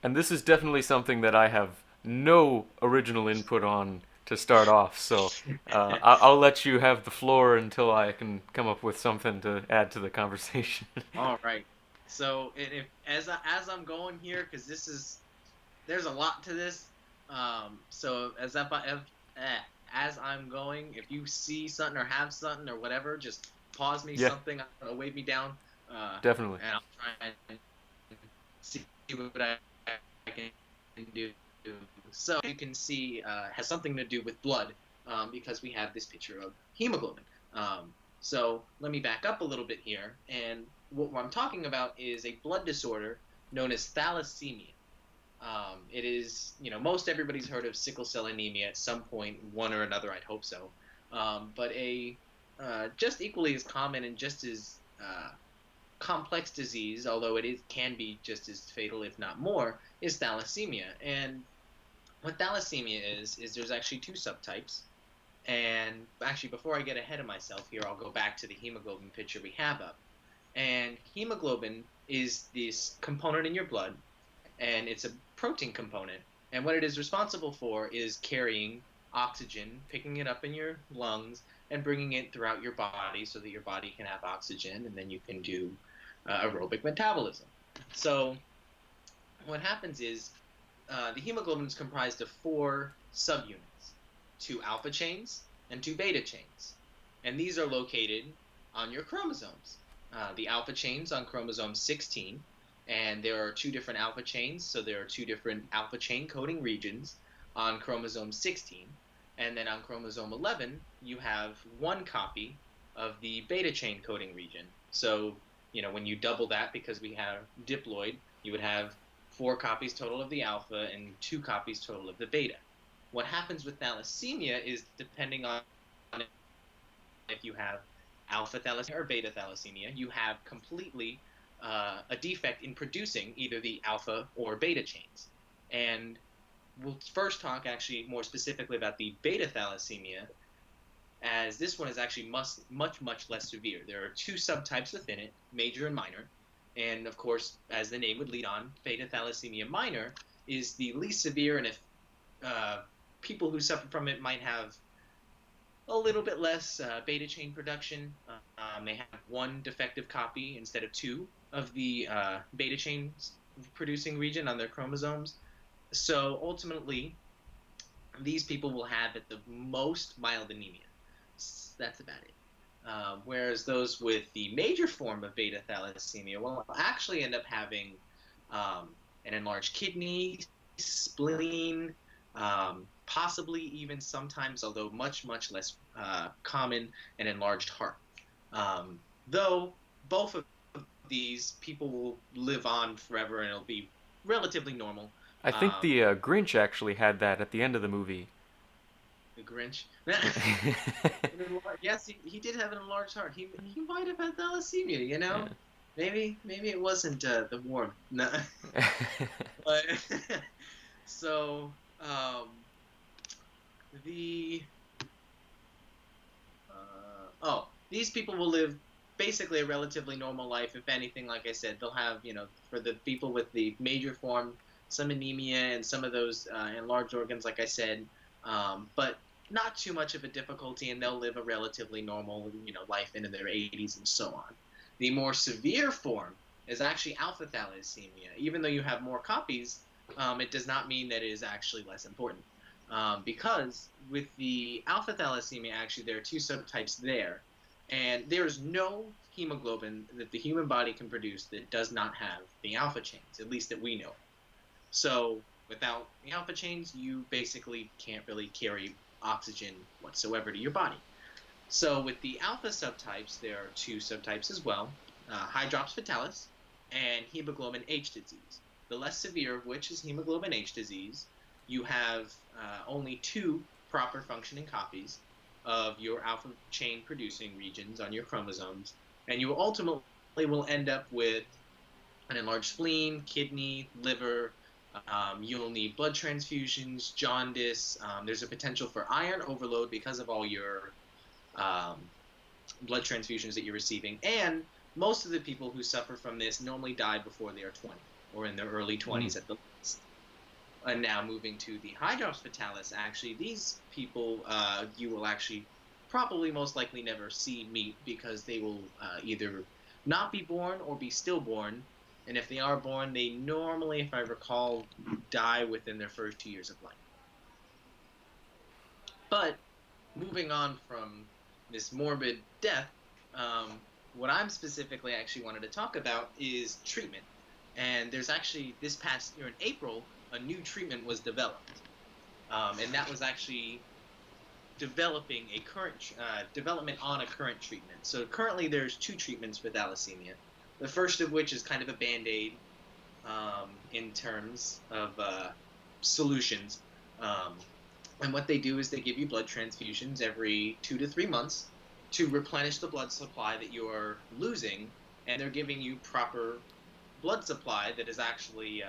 And this is definitely something that I have no original input on to start off. So I'll let you have the floor until I can come up with something to add to the conversation. All right. So, and if as I'm going here, because there's a lot to this. So as I'm going, if you see something or have something or whatever, just pause me Yeah, something, wave me down, uh, definitely. and I'll try and see what I can do. So you can see has something to do with blood because we have this picture of hemoglobin. So let me back up a little bit here, and what I'm talking about is a blood disorder known as thalassemia. It is, most everybody's heard of sickle cell anemia at some point, one or another. I'd hope so. But a just equally as common and just as complex disease, although can be just as fatal, if not more, is thalassemia. And what thalassemia is there's actually two subtypes. And actually, before I get ahead of myself here, I'll go back to the hemoglobin picture we have up. And hemoglobin is this component in your blood, and it's a protein component. And what it is responsible for is carrying oxygen, picking it up in your lungs, and bringing it throughout your body so that your body can have oxygen, and then you can do aerobic metabolism. So what happens is the hemoglobin is comprised of four subunits: two alpha chains and two beta chains. And these are located on your chromosomes. The alpha chains on chromosome 16, and there are two different alpha chains, so there are two different alpha chain coding regions on chromosome 16. And then on chromosome 11, you have one copy of the beta chain coding region. So, when you double that, because we have diploid, you would have four copies total of the alpha and two copies total of the beta. What happens with thalassemia is, depending on if you have alpha thalassemia or beta thalassemia, you have completely a defect in producing either the alpha or beta chains. And we'll first talk actually more specifically about the beta thalassemia, as this one is actually much less severe. There are two subtypes within it, major and minor. And of course, as the name would lead on, beta thalassemia minor is the least severe, and if uh, people who suffer from it might have a little bit less beta chain production. They have one defective copy instead of two of the beta chain producing region on their chromosomes. So ultimately, these people will have at the most mild anemia. That's about it. Whereas those with the major form of beta thalassemia will actually end up having an enlarged kidney, spleen, possibly even sometimes, although much less common, an enlarged heart. Though both of these people will live on forever and it'll be relatively normal. I think Um, the Grinch actually had that at the end of the movie. the Grinch. Yes, he did have an enlarged heart. He might have had thalassemia. Yeah. Maybe it wasn't the warmth. No. But so the these people will live basically a relatively normal life. If anything, like I said, they'll have, for the people with the major form, some anemia and some of those enlarged organs, like I said, but not too much of a difficulty, and they'll live a relatively normal, life into their 80s and so on. The more severe form is actually alpha thalassemia. Even though you have more copies, it does not mean that it is actually less important. Because with the alpha thalassemia, actually, there are two subtypes there, and there is no hemoglobin that the human body can produce that does not have the alpha chains, at least that we know. So without the alpha chains, you basically can't really carry oxygen whatsoever to your body. So with the alpha subtypes, there are two subtypes as well: hydrops fetalis and hemoglobin H disease. The less severe of which is hemoglobin H disease. You have only two proper functioning copies of your alpha chain producing regions on your chromosomes, and you ultimately will end up with an enlarged spleen, kidney, liver. You'll need blood transfusions, jaundice. There's a potential for iron overload because of all your um, blood transfusions that you're receiving. And most of the people who suffer from this normally die before they are 20 or in their early Mm. 20s at the least. And now moving to the hydrops fatalis, actually, these people you will actually probably most likely never see meet because they will either not be born or be stillborn. And if they are born, they normally, if I recall, die within their first 2 years of life. But moving on from this morbid death, what I'm specifically actually wanted to talk about is treatment. And there's actually this past year in April, a new treatment was developed, and that was actually developing a current development on a current treatment. So currently, there's two treatments for thalassemia. The first of which is kind of a band-aid in terms of solutions. Um, and what they do is they give you blood transfusions every 2 to 3 months to replenish the blood supply that you're losing, and they're giving you proper blood supply that is actually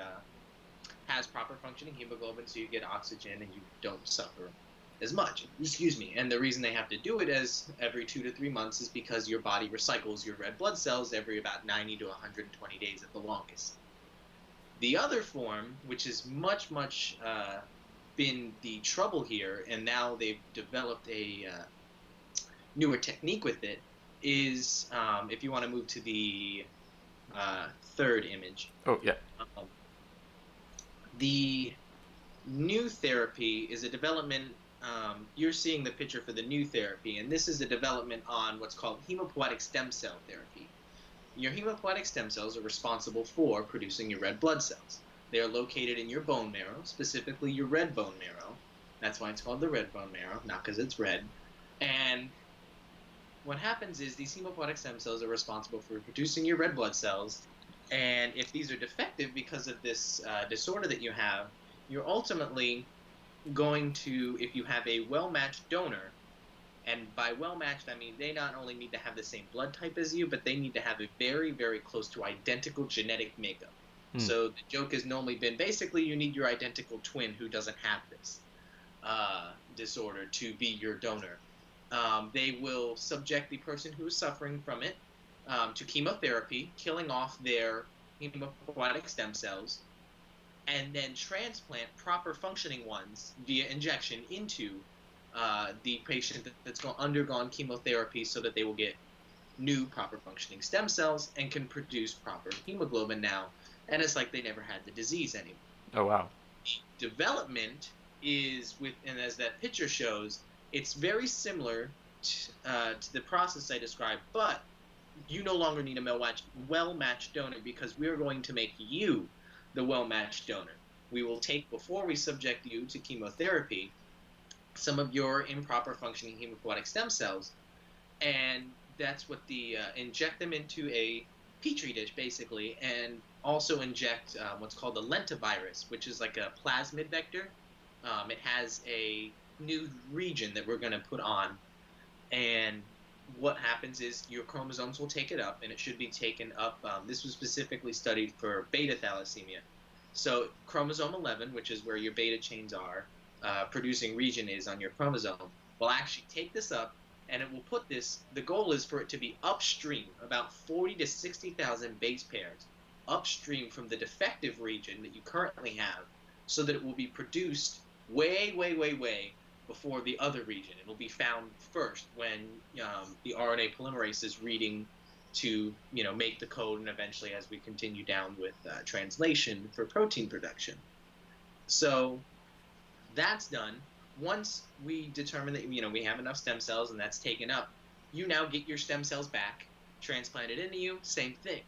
has proper functioning hemoglobin, so you get oxygen and you don't suffer as much. Excuse me. And the reason they have to do it as every 2 to 3 months is because your body recycles your red blood cells every about 90 to 120 days at the longest. The other form, which is much been the trouble here, and now they've developed a newer technique with it, is if you want to move to the third image, Oh yeah. um, the new therapy is a development. You're seeing the picture for the new therapy, and this is a development on what's called hemopoietic stem cell therapy. Your hemopoietic stem cells are responsible for producing your red blood cells. They are located in your bone marrow, specifically your red bone marrow. That's why it's called the red bone marrow, not because it's red. And what happens is these hemopoietic stem cells are responsible for producing your red blood cells. And if these are defective because of this disorder that you have, you're ultimately going to, if you have a well matched donor, and by well matched, I mean they not only need to have the same blood type as you, but they need to have a very close to identical genetic makeup. Hmm. So the joke has normally been basically you need your identical twin who doesn't have this disorder to be your donor. They will subject the person who is suffering from it to chemotherapy, killing off their hematopoietic stem cells, and then transplant proper functioning ones via injection into the patient that's undergone chemotherapy so that they will get new proper functioning stem cells and can produce proper hemoglobin now. And it's like they never had the disease anymore. Oh wow. Development is with, and as that picture shows, it's very similar to the process I described, but you no longer need a well-matched donor because we're going to make you the well-matched donor. We will take, before we subject you to chemotherapy, some of your improper functioning hematopoietic stem cells, and that's what inject them into a petri dish basically, and also inject what's called the lentivirus, which is like a plasmid vector. It has a new region that we're going to put on, and what happens is your chromosomes will take it up, and it should be taken up. This was specifically studied for beta thalassemia. So chromosome 11, which is where your beta chains are, producing region is on your chromosome, will actually take this up, and it will put this. The goal is for it to be upstream, about 40 to 60,000 base pairs upstream from the defective region that you currently have, so that it will be produced way before the other region. It'll be found first when the RNA polymerase is reading to make the code, and eventually as we continue down with translation for protein production. So that's done. Once we determine that we have enough stem cells and that's taken up, you now get your stem cells back, transplanted into you, same thing.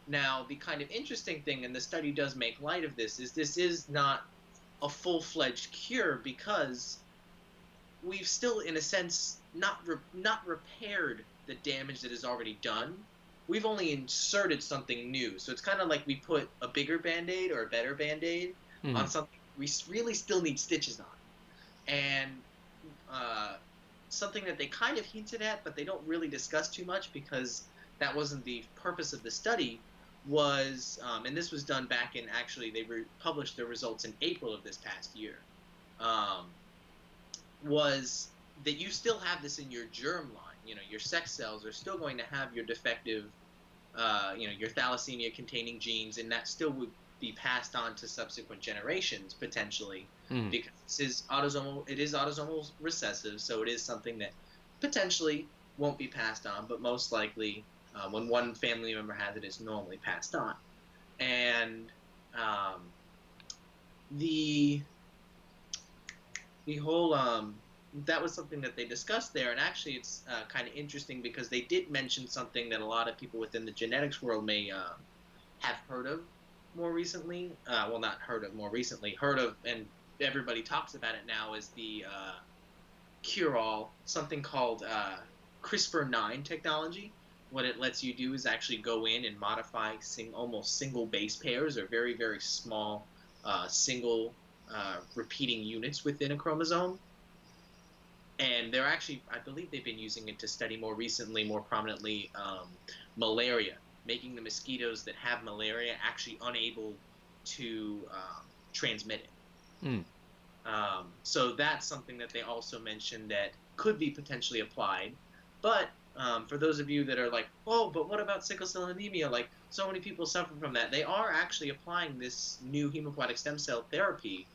Now, the kind of interesting thing, and the study does make light of this is not a full-fledged cure because we've still, in a sense, not repaired the damage that is already done. We've only inserted something new. So it's kind of like we put a bigger band-aid or a better band-aid Hmm. on something we really still need stitches on. And uh, something that they kind of hinted at, but they don't really discuss too much because that wasn't the purpose of the study, was, and this was done back in, actually, they published their results in April of this past year. Um, was that you still have this in your germ line. Your sex cells are still going to have your defective, your thalassemia containing genes, and that still would be passed on to subsequent generations potentially, Mm. because it is autosomal recessive, so it is something that potentially won't be passed on, but most likely, when one family member has it, it's normally passed on. And um, the the whole that was something that they discussed there, and actually it's kind of interesting because they did mention something that a lot of people within the genetics world may have heard of more recently. Well, not heard of more recently, heard of, and everybody talks about it now, is the cure-all, something called CRISPR-9 technology. What it lets you do is actually go in and modify almost single base pairs, or very, very small single repeating units within a chromosome. And they're actually, I believe they've been using it to study more recently, more prominently, malaria, making the mosquitoes that have malaria actually unable to transmit it. Mm. So that's something that they also mentioned that could be potentially applied. But for those of you that are like, oh, but what about sickle cell anemia? Like, so many people suffer from that. They are actually applying this new hematopoietic stem cell therapy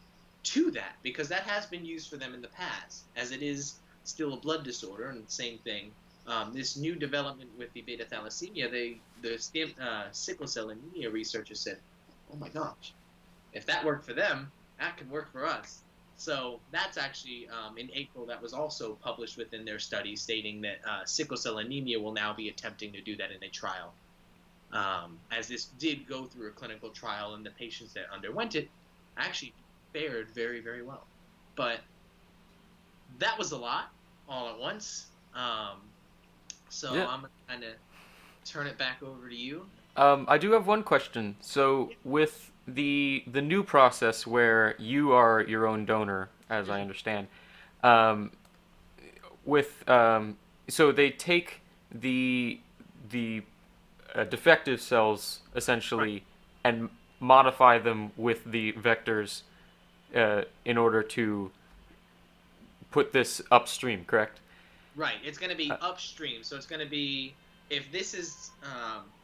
to that, because that has been used for them in the past, as it is still a blood disorder. And same thing, this new development with the beta thalassemia, sickle cell anemia researchers said, oh my gosh, if that worked for them, that can work for us. So that's actually, in April, that was also published within their study, stating that sickle cell anemia will now be attempting to do that in a trial. As this did go through a clinical trial, and the patients that underwent it actually fared very, very well. But that was a lot all at once. So Yeah. I'm going to kind of turn it back over to you. I do have one question. So with the new process where you are your own donor, as I understand, um, with so they take the defective cells Right. essentially and modify them with the vectors in order to put this upstream, correct? Right. It's going to Uh, be upstream. So it's going to be, if this is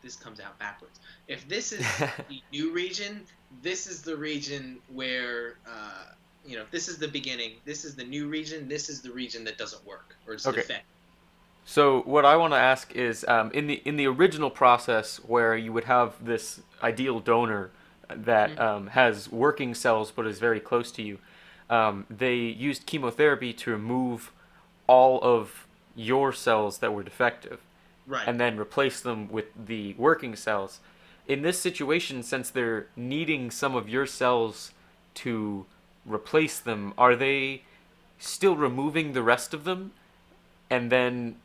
this comes out backwards. If this is the new region, this is the region where if this is the beginning, this is the new region, this is the region that doesn't work, or it's okay. defect. So what I want to ask is, in the original process where you would have this ideal donor that Mhm. has working cells but is very close to you, they used chemotherapy to remove all of your cells that were defective, Right. and then replace them with the working cells. In this situation, since they're needing some of your cells to replace them, are they still removing the rest of them and then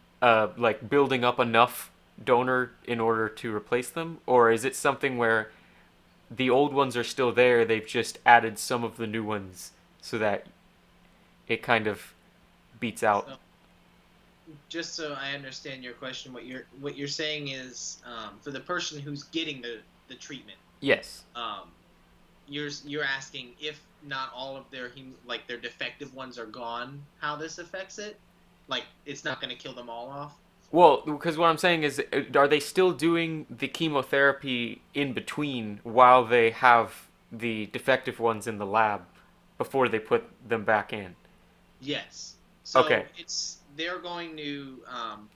like building up enough donor in order to replace them, or is it something where the old ones are still there, they've just added some of the new ones so that it kind of beats out? So just so I understand your question, what you're saying is, for the person who's getting the treatment, Yes. um, you're asking if not all of like their defective ones are gone, how this affects it? Like it's not going to kill them all off? Well, because what I'm saying is, are they still doing the chemotherapy in between while they have the defective ones in the lab before they put them back in? Yes. Okay. So they're going to,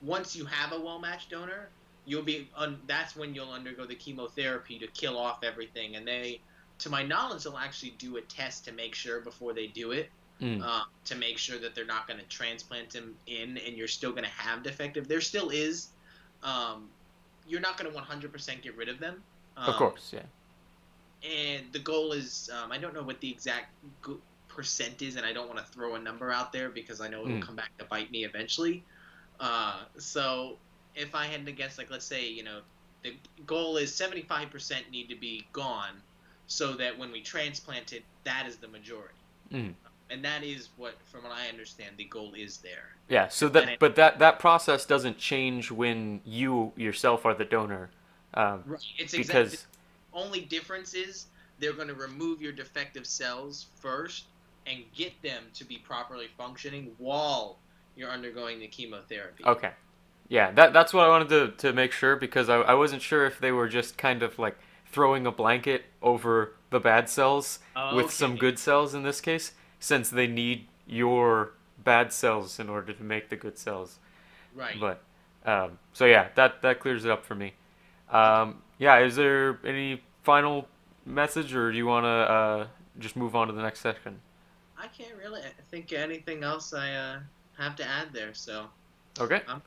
once you have a well-matched donor, that's when you'll undergo the chemotherapy to kill off everything. And to my knowledge, they'll actually do a test to make sure before they do it, Mm. to make sure that they're not going to transplant them in, and you're still going to have defective. There still is, um, you're not going to 100% get rid of them. Of course, yeah. And the goal is, I don't know what the exact percent is, and I don't want to throw a number out there because I know it'll Mm. come back to bite me eventually. So if I had to guess, like, let's say, the goal is 75% need to be gone, so that when we transplant it, that is the majority. Mm. And that is from what I understand, the goal is there. Yeah, so And then that process doesn't change when you yourself are the donor, right, it's exact. The because only difference is they're going to remove your defective cells first and get them to be properly functioning while you're undergoing the chemotherapy. okay, yeah, that's what I wanted to make sure because I wasn't sure if they were just kind of like throwing a blanket over the bad cells with some Okay. good cells in this case, since they need your bad cells in order to make the good cells. Right. But so yeah, that clears it up for me. Okay. Yeah, is there any final message, or do you want to just move on to the next section? I can't really think anything else I have to add there. So Okay. I'm